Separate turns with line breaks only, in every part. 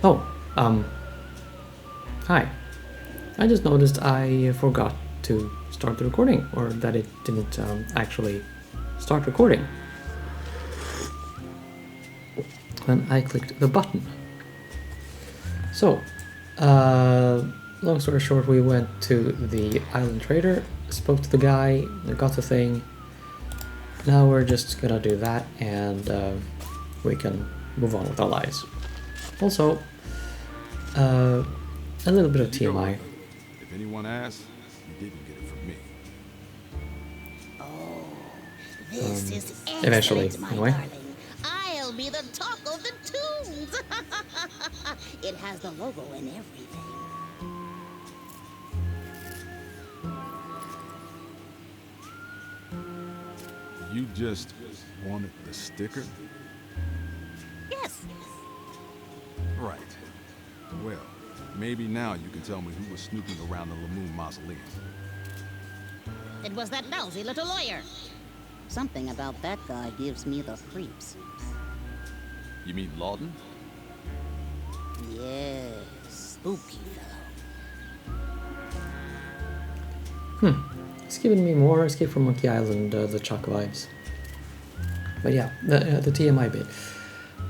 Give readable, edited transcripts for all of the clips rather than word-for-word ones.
Oh, hi. I just noticed I forgot to start the recording, or that it didn't actually start recording when I clicked the button. So, long story short, we went to the island trader, spoke to the guy, got the thing. Now we're just gonna do that, and we can move on with our lives. Also, a little bit of TMI.
If anyone asks, you didn't get it from me.
Oh, this is excellent,
Eventually,
my
anyway.
darling. I'll be the talk of the tombs. It has the logo and everything.
You just wanted the sticker?
Yes.
Right. Well, maybe now you can tell me who was snooping around the Lamoon mausoleum.
It was that lousy little lawyer. Something about that guy gives me the creeps.
You mean Lawton?
Yes, spooky fellow.
It's giving me more Escape from Monkey Island, the Chuck vibes. But yeah, the TMI bit.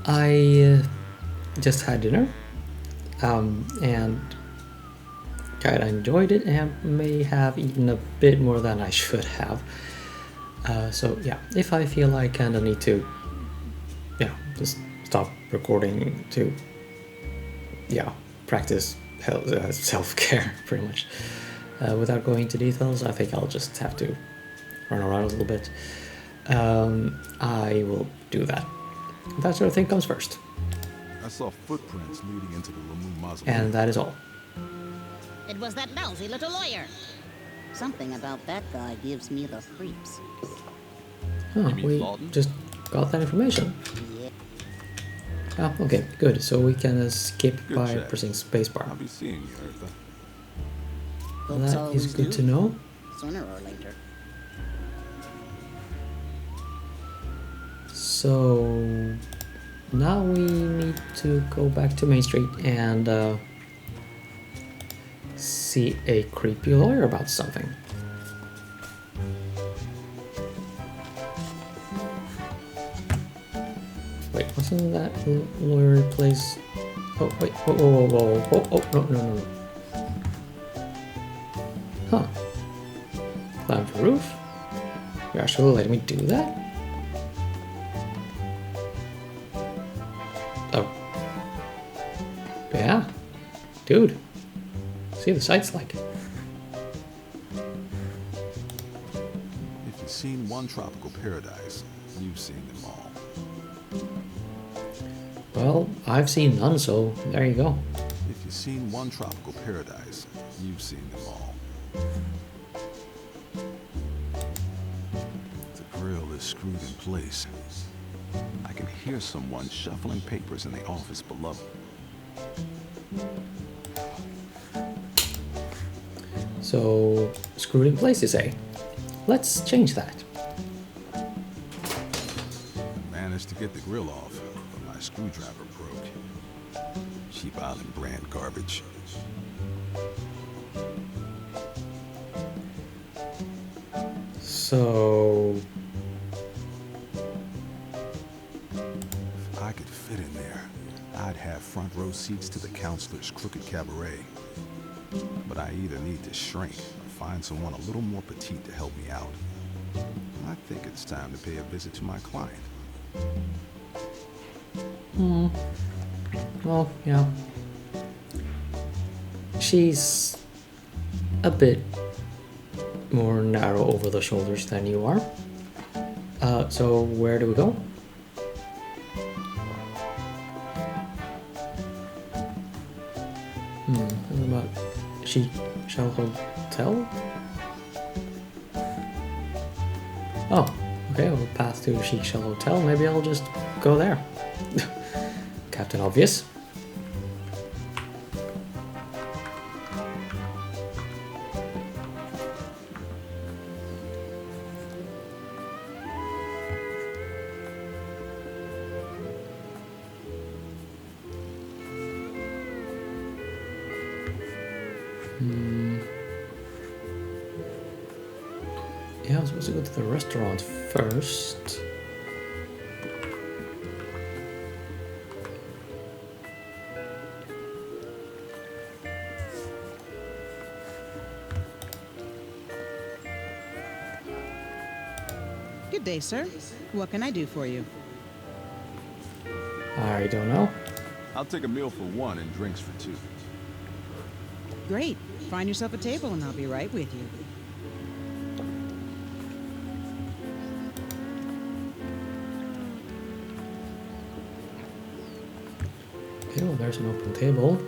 I just had dinner, and kinda enjoyed it, and may have eaten a bit more than I should have. So yeah, if I feel I kinda need to, just stop recording to, practice self-care, pretty much. Without going into details, I think I'll just have to run around a little bit. I will do that. That sort of thing comes first.
I saw footprints leading into the Lamoon mausoleum.
And that is all.
It was that lousy little lawyer. Something about that guy gives me the creeps.
Huh,
You mean
we
Lawton?
just got that information.
Yeah.
Oh, okay, good. So we can skip
Good
by
check.
pressing spacebar.
I'll be seeing you, Eartha.
Folks
That
always
is good
do,
to know.
sooner or later.
So now we need to go back to Main Street and see a creepy lawyer about something. Wait, wasn't that lawyer place? Oh, wait, whoa, whoa, whoa, whoa, oh, no, no, no, no. Huh. Climb the roof? You're actually letting me do that? Oh. Yeah. Dude. See the sights like.
If you've seen one tropical paradise, you've seen them all.
Well, I've seen none, so there you go.
If you've seen one tropical paradise, you've seen them all. The grill is screwed in place. I can hear someone shuffling papers in the office below.
So, screwed in place, you say? Let's change that.
I managed to get the grill off, but my screwdriver broke. Cheap Island brand garbage.
So,
If I could fit in there, I'd have front row seats to the counselor's crooked cabaret. But I either need to shrink or find someone a little more petite to help me out. I think it's time to pay a visit to my client.
well, yeah. She's a bit more narrow over the shoulders than you are. So where do we go? What about Chic Shell Hotel? Oh, okay, we'll pass to Chic Shell Hotel. Maybe I'll just go there. Captain Obvious. Yeah, I'm supposed to go to the restaurant first.
Good day, sir. What can I do for you?
I don't know.
I'll take a meal for one and drinks for two.
Great. Find yourself a table and I'll be right with you.
Okay, well, there's an open table.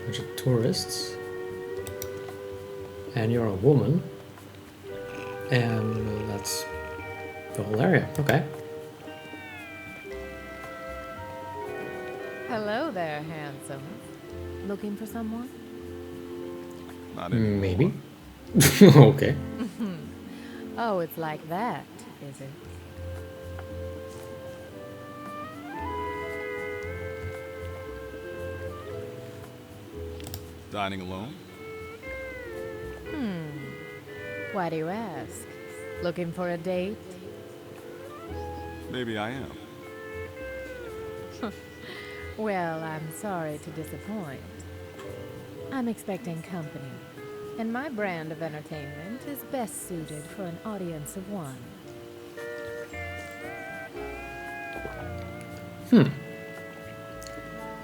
Bunch of tourists. And you're a woman. And that's the whole area. Okay.
Hello there, handsome. Looking for someone?
Not anymore.
Maybe. Okay.
Oh, it's like that, is it?
Dining alone?
Why do you ask? Looking for a date?
Maybe I am.
Well, I'm sorry to disappoint. I'm expecting company, and my brand of entertainment is best suited for an audience of one.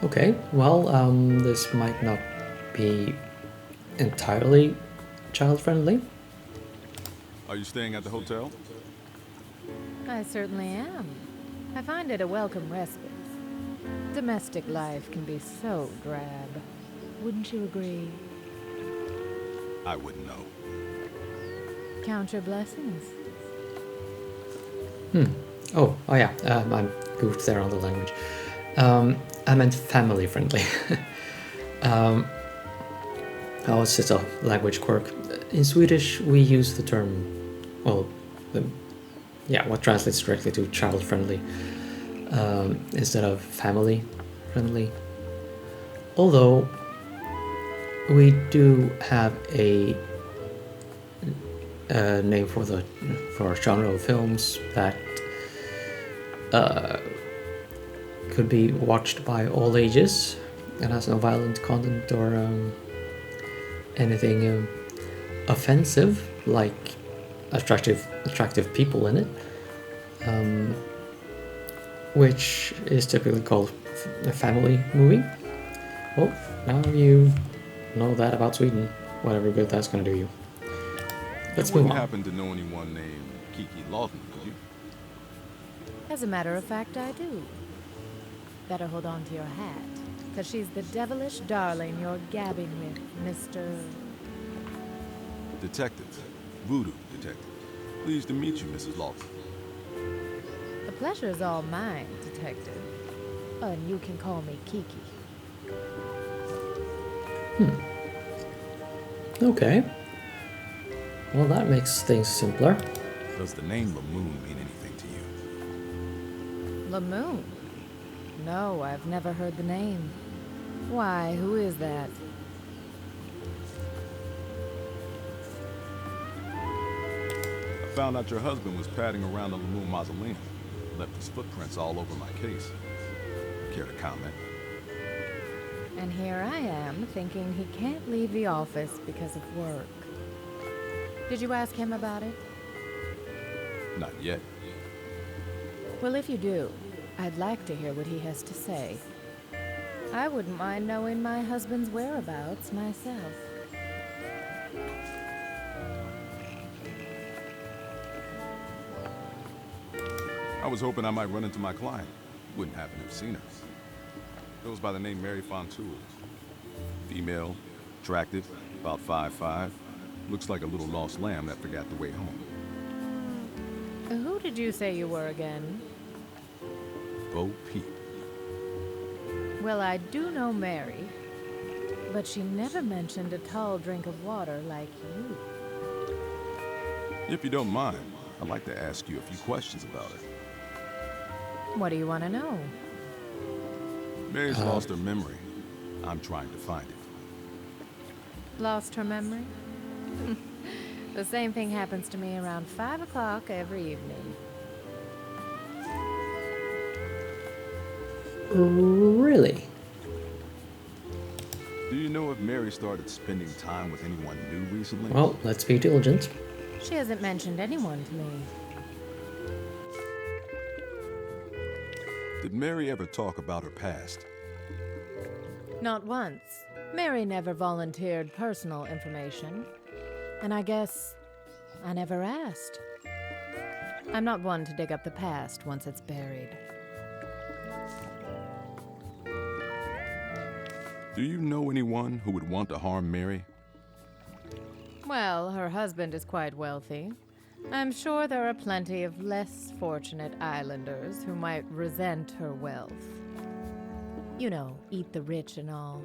Okay, well, this might not be entirely child-friendly.
Are you staying at the hotel?
I certainly am. I find it a welcome respite. Domestic life can be so drab. Wouldn't you agree?
I wouldn't know.
Count your blessings.
Oh yeah, I'm goofed there on the language. I meant family-friendly. Oh, it's just a language quirk. In Swedish, we use the term, well, what translates directly to child-friendly instead of family-friendly. Although we do have a name for a genre of films that could be watched by all ages and has no violent content or anything offensive, like attractive people in it, which is typically called a family movie. Well, now you know that about Sweden. Whatever good that's gonna do you. Let's
You
move
wouldn't
on.
happen to know anyone named Kiki Lawton, would you?
As a matter of fact, I do. Better hold on to your hat, because she's the devilish darling you're gabbing with, Mr.
Detective. Voodoo detective. Pleased to meet you, Mrs. Lawton.
The pleasure is all mine, detective. Oh, and you can call me Kiki.
Okay. Well, that makes things simpler.
Does the name Lamoon mean anything to you?
Lamoon? No, I've never heard the name. Why, who is that?
I found out your husband was padding around the Lamoon mausoleum. Left his footprints all over my case. Care to comment?
And here I am, thinking he can't leave the office because of work. Did you ask him about it?
Not yet.
Well, if you do, I'd like to hear what he has to say. I wouldn't mind knowing my husband's whereabouts myself.
I was hoping I might run into my client. Wouldn't happen to have seen her. Goes by the name Mary Fontoul. Female, attractive, about 5'5". Looks like a little lost lamb that forgot the way home.
Who did you say you were again?
Bo Peep.
Well, I do know Mary, but she never mentioned a tall drink of water like you.
If you don't mind, I'd like to ask you a few questions about her.
What do you want to know?
Mary's lost her memory. I'm trying to find it.
Lost her memory? The same thing happens to me around 5 o'clock every evening.
Really?
Do you know if Mary started spending time with anyone new recently?
Well, let's be diligent.
She hasn't mentioned anyone to me.
Did Mary ever talk about her past?
Not once. Mary never volunteered personal information. And I guess I never asked. I'm not one to dig up the past once it's buried.
Do you know anyone who would want to harm Mary?
Well, her husband is quite wealthy. I'm sure there are plenty of less fortunate islanders who might resent her wealth. You know, eat the rich and all.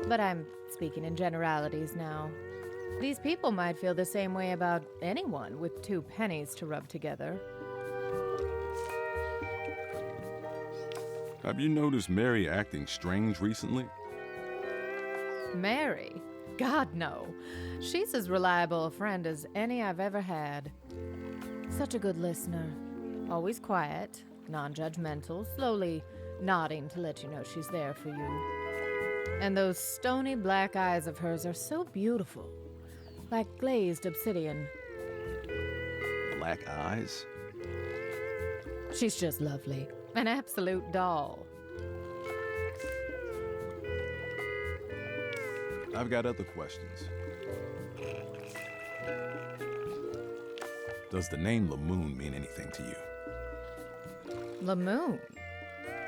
But I'm speaking in generalities now. These people might feel the same way about anyone with 2 pennies to rub together.
Have you noticed Mary acting strange recently?
Mary? God, no. She's as reliable a friend as any I've ever had. Such a good listener. Always quiet, non-judgmental, slowly nodding to let you know she's there for you. And those stony black eyes of hers are so beautiful, like glazed obsidian.
Black eyes?
She's just lovely. An absolute doll.
I've got other questions. Does the name Lamoon mean anything to you?
Lamoon?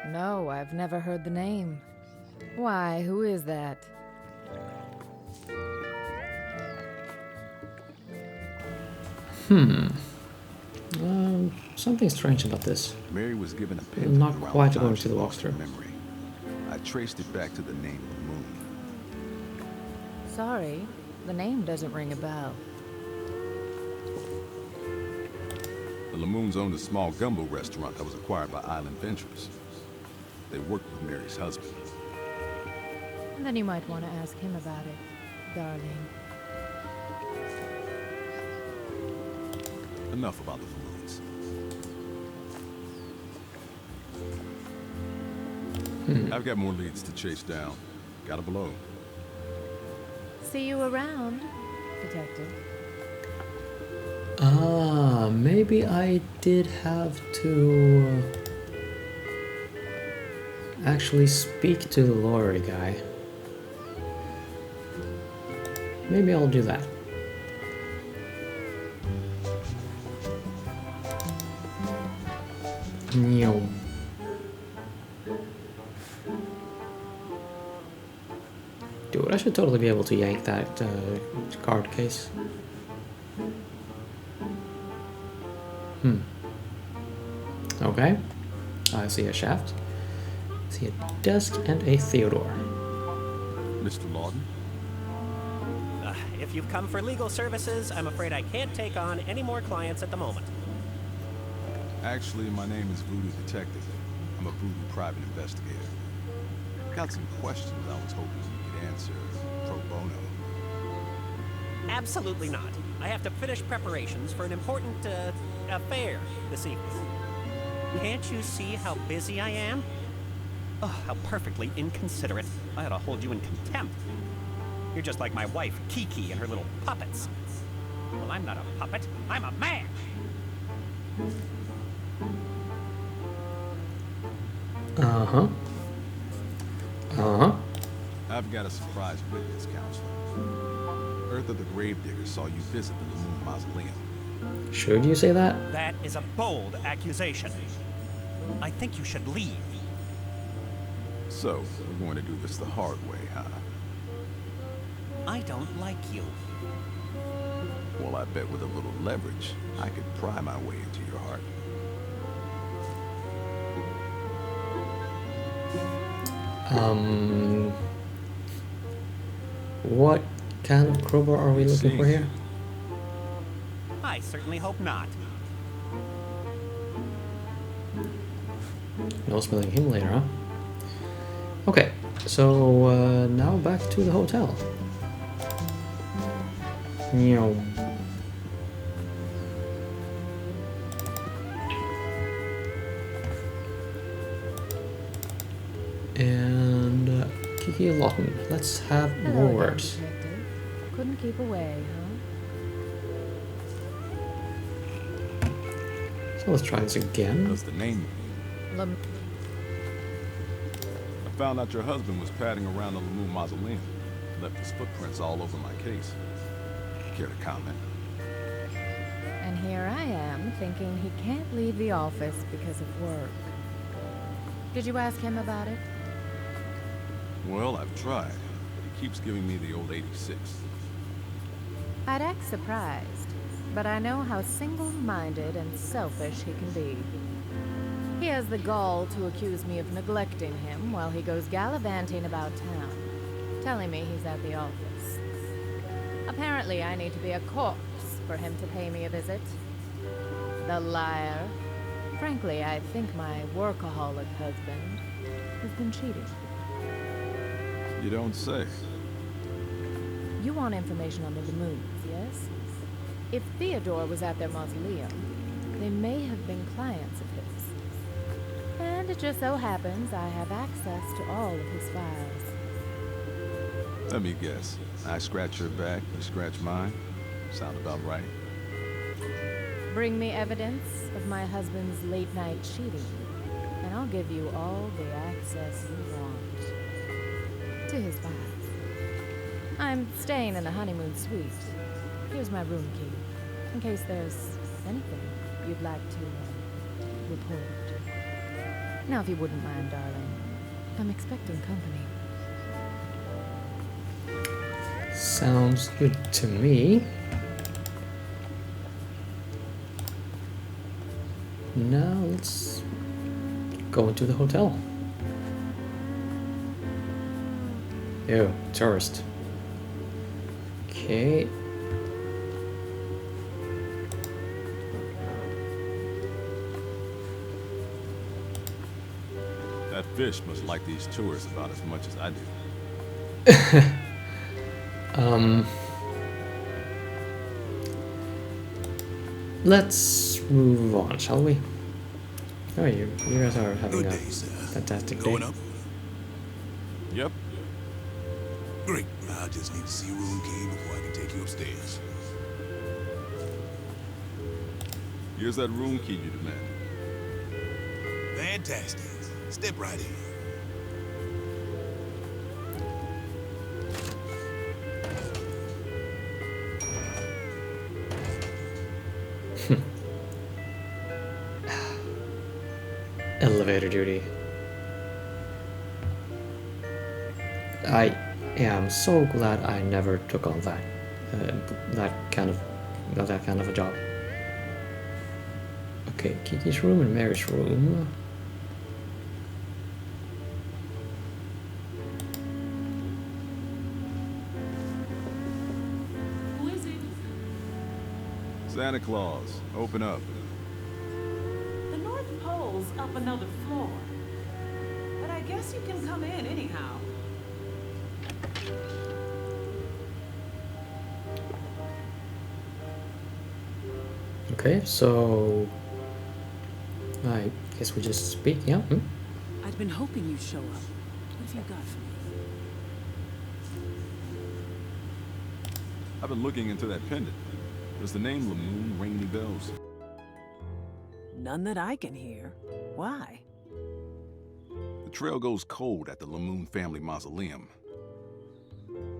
No, I've never heard the name. Why, who is that?
Something strange about this.
Mary was given a
I'm
pin
not
around
quite
the
going
time
to the
she lost her
walkthrough.
memory. I traced it back to the name Lamoon.
Sorry, the name doesn't ring a bell.
The Lamoons owned a small gumbo restaurant that was acquired by Island Ventures. They worked with Mary's husband.
And then you might want to ask him about it, darling.
Enough about the Lamoons. I've got more leads to chase down. Gotta blow.
See you around, Detective.
Maybe I did have to actually speak to the lawyer guy. Maybe I'll do that. No. Dude, I should totally be able to yank that card case. Okay. I see a shaft. I see a desk and a Theodore.
Mr. Lawton?
If you've come for legal services, I'm afraid I can't take on any more clients at the moment.
Actually, my name is Voodoo Detective. I'm a Voodoo private investigator. Got some questions I was hoping you could answer pro bono.
Absolutely not. I have to finish preparations for an important, affair this evening. Can't you see how busy I am? Oh, how perfectly inconsiderate. I ought to hold you in contempt. You're just like my wife, Kiki, and her little puppets. Well, I'm not a puppet. I'm a man!
Uh-huh. Uh-huh.
I've got a surprise witness, Counselor. Earth of the Gravedigger saw you visit the Lamoon Mausoleum.
Should you say that?
That is a bold accusation. I think you should leave.
So, we're going to do this the hard way, huh?
I don't like you.
Well, I bet with a little leverage, I could pry my way into your heart.
What kind of crowbar are we looking for here?
I certainly hope not.
No smelling him later, huh? Okay, so now back to the hotel. Meow. And Kiki Lawton. Let's have more
Hello again,
words.
detective. Couldn't keep away, huh?
So let's try this again.
Does the name?
Lem-
I found out your husband was padding around the Lamoon Mausoleum. Left his footprints all over my case. Care to comment?
And here I am, thinking he can't leave the office because of work. Did you ask him about it?
Well, I've tried, but he keeps giving me the old 86.
I'd act surprised, but I know how single-minded and selfish he can be. He has the gall to accuse me of neglecting him while he goes gallivanting about town, telling me he's at the office. Apparently, I need to be a corpse for him to pay me a visit. The liar. Frankly, I think my workaholic husband has been cheating.
You don't say.
You want information on the Lamoons, yes? If Theodore was at their mausoleum, they may have been clients of his. And it just so happens I have access to all of his files.
Let me guess. I scratch your back, you scratch mine. Sound about right?
Bring me evidence of my husband's late-night cheating, and I'll give you all the access you want to his files. I'm staying in the honeymoon suite. Here's my room key, in case there's anything you'd like to report. Now, if you wouldn't mind, darling, I'm expecting company.
Sounds good to me. Now let's go into the hotel. Ew, tourist. Okay.
That fish must like these tourists about as much as I do.
Let's move on, shall we? Oh, you guys are having
Good
a
day, sir.
fantastic day.
Going up?
Yep.
Great. I just need to see your room key before I can take you upstairs.
Here's that room key you demand.
Fantastic. Step right in.
Elevator duty. I am so glad I never took on that kind of a job. Okay, Kiki's room and Mary's room.
Who is it?
Santa Claus, open up.
The North Pole's up another floor. But I guess you can come in anyhow.
Okay, so I guess we just speak, yeah?
I'd been hoping you'd show up. What have you got for me?
I've been looking into that pendant. Does the name Lamoon ring any bells?
None that I can hear. Why?
The trail goes cold at the Lamoon family mausoleum.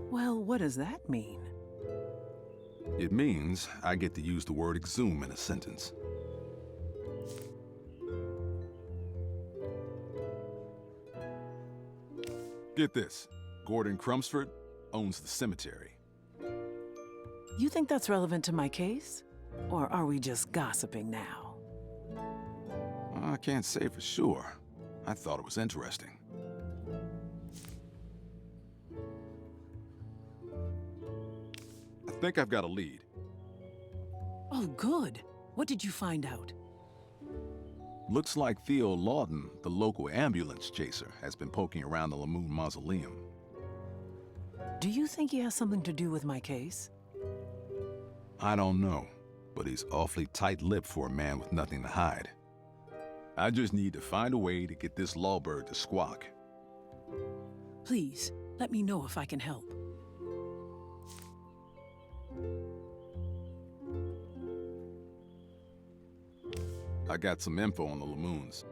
Well, what does that mean?
It means I get to use the word exhume in a sentence. Get this. Gordon Crumsford owns the cemetery.
You think that's relevant to my case? Or are we just gossiping now?
I can't say for sure. I thought it was interesting. I think I've got a lead.
Oh, good. What did you find out?
Looks like Theo Lawton, the local ambulance chaser, has been poking around the Lamoon Mausoleum.
Do you think he has something to do with my case?
I don't know, but he's awfully tight-lipped for a man with nothing to hide. I just need to find a way to get this lawbird to squawk.
Please, let me know if I can help.
I got some info on the Lamoons.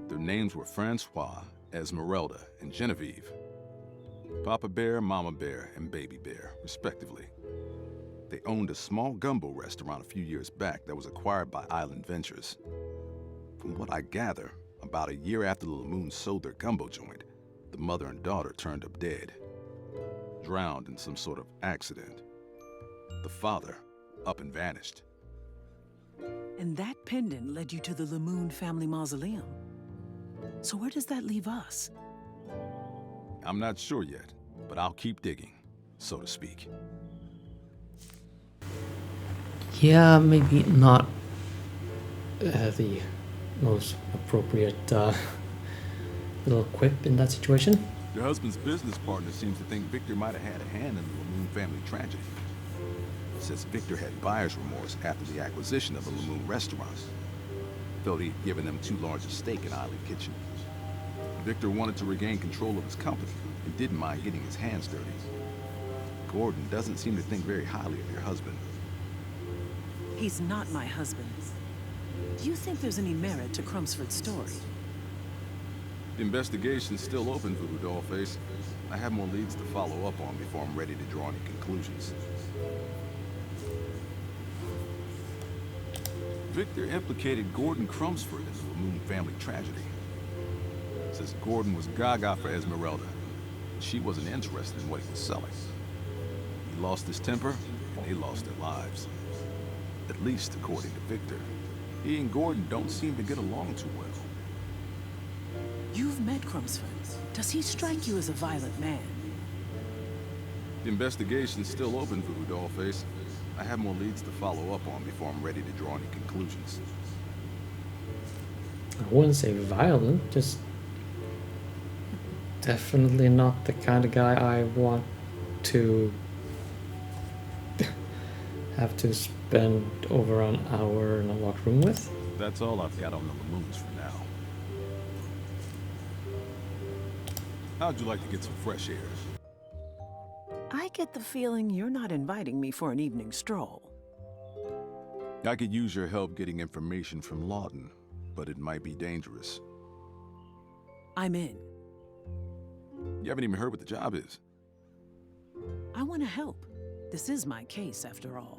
Their names were Francois, Esmeralda, and Genevieve. Papa Bear, Mama Bear, and Baby Bear, respectively. They owned a small gumbo restaurant a few years back that was acquired by Island Ventures. From what I gather, about a year after the Lamoons sold their gumbo joint, the mother and daughter turned up dead, drowned in some sort of accident. The father up and vanished.
And that pendant led you to the Lamoon family mausoleum. So where does that leave us?
I'm not sure yet, but I'll keep digging, so to speak.
Yeah, maybe not the most appropriate little quip in that situation.
Your husband's business partner seems to think Victor might have had a hand in the Lamoon family tragedy. Says Victor had buyer's remorse after the acquisition of the Lamoon restaurant. Felt he'd given them too large a stake in Island Kitchen. Victor wanted to regain control of his company and didn't mind getting his hands dirty. Gordon doesn't seem to think very highly of your husband.
He's not my husband. Do you think there's any merit to Crumsford's story?
The investigation's still open, Voodoo Dollface. I have more leads to follow up on before I'm ready to draw any conclusions. Victor implicated Gordon Crumsford in the Lamoon family tragedy. Says Gordon was gaga for Esmeralda. She wasn't interested in what he was selling. He lost his temper, and they lost their lives. At least according to Victor. He and Gordon don't seem to get along too well.
You've met Crumsford. Does he strike you as a violent man?
The investigation's still open, Voodoo Dollface. I have more leads to follow up on before I'm ready to draw any conclusions.
I wouldn't say violent, just definitely not the kind of guy I want to have to spend over an hour in a locked room with.
That's all I've got on the Lamoons for now. How'd you like to get some fresh air?
I get the feeling you're not inviting me for an evening stroll.
I could use your help getting information from Lawton, but it might be dangerous.
I'm in.
You haven't even heard what the job is.
I want to help. This is my case, after all.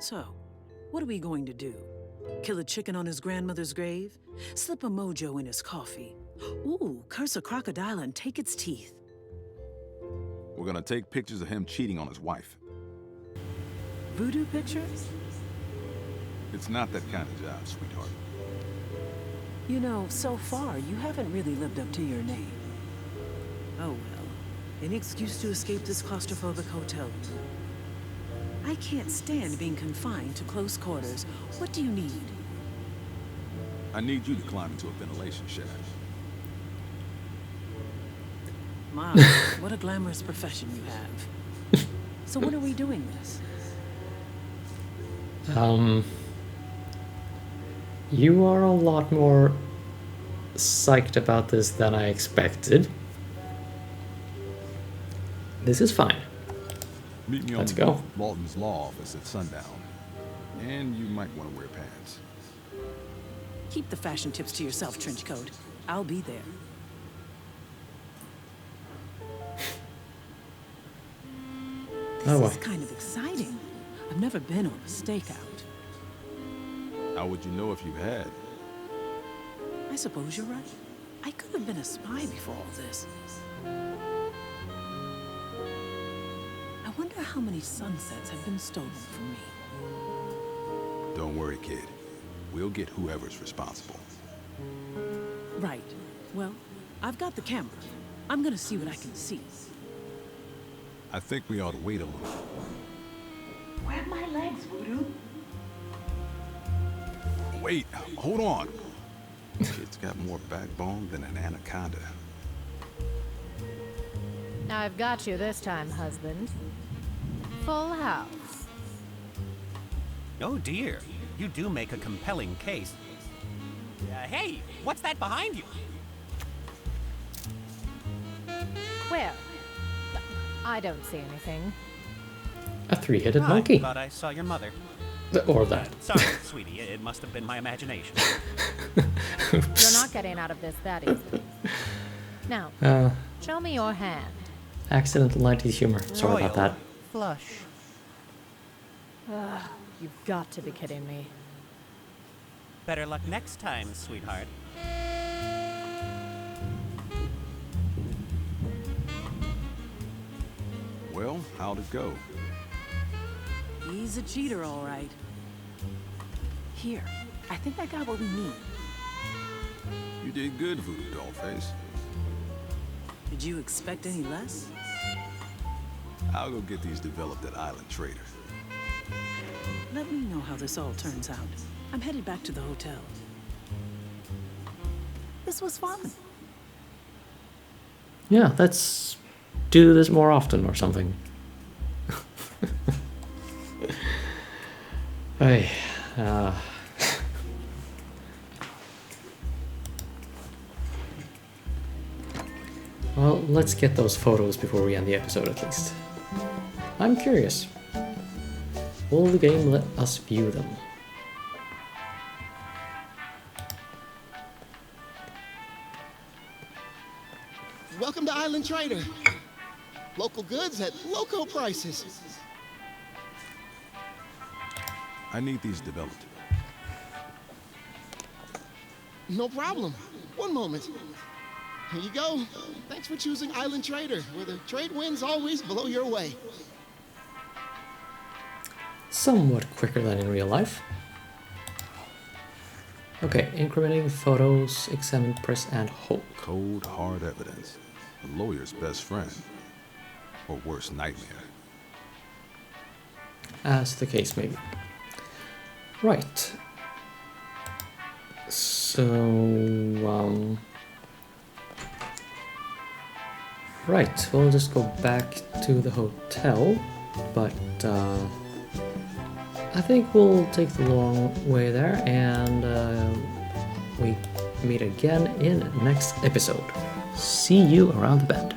So, what are we going to do? Kill a chicken on his grandmother's grave? Slip a mojo in his coffee? Ooh, curse a crocodile and take its teeth?
We're gonna take pictures of him cheating on his wife.
Voodoo pictures?
It's not that kind of job, sweetheart.
You know, so far, you haven't really lived up to your name. Oh well, any excuse to escape this claustrophobic hotel room. I can't stand being confined to close quarters. What do you need?
I need you to climb into a ventilation shaft.
My, what a glamorous profession you have. So when are we doing this?
You are a lot more psyched about this than I expected. This is fine.
Meet me
Let's
on
go.
Lawton's law office at sundown. And you might want to wear pants.
Keep the fashion tips to yourself, Trenchcoat. I'll be there. This is kind of exciting. I've never been on a stakeout.
How would you know if you had?
I suppose you're right. I could have been a spy before all this. I wonder how many sunsets have been stolen from me.
Don't worry, kid. We'll get whoever's responsible.
Right. Well, I've got the camera. I'm gonna see what I can see.
I think we ought to wait a little.
Grab my legs, Voodoo.
Wait, hold on. Kid's got more backbone than an anaconda.
I've got you this time, husband. Full house.
Oh dear, you do make a compelling case. Hey, what's that behind you?
Where? I don't see anything.
A three-headed
I
monkey.
thought I saw your mother.
Or that.
Sorry, sweetie, it must have been my imagination.
You're not getting out of this that easily. Now, show me your hand.
Accidental 90s humor. Sorry about that.
Flush.
You've got to be kidding me.
Better luck next time, sweetheart.
Well, how'd it go?
He's a cheater, all right. Here, I think I got what we need.
You did good, Voodoo Dollface.
Did you expect any less?
I'll go get these developed at Island Trader.
Let me know how this all turns out. I'm headed back to the hotel. This was fun.
Yeah, let's do this more often or something. Hey, well, let's get those photos before we end the episode at least. I'm curious. Will the game let us view them?
Welcome to Island Trader. Local goods at local prices.
I need these developed.
No problem. One moment. Here you go. Thanks for choosing Island Trader, where the trade winds always blow your way.
Somewhat quicker than in real life. Okay, incrementing photos, examine, press, and hold.
Cold, hard evidence. A lawyer's best friend. Or worse, nightmare.
As the case may be. Right. So, right, we'll just go back to the hotel, but I think we'll take the long way there, and we meet again in next episode. See you around the bend.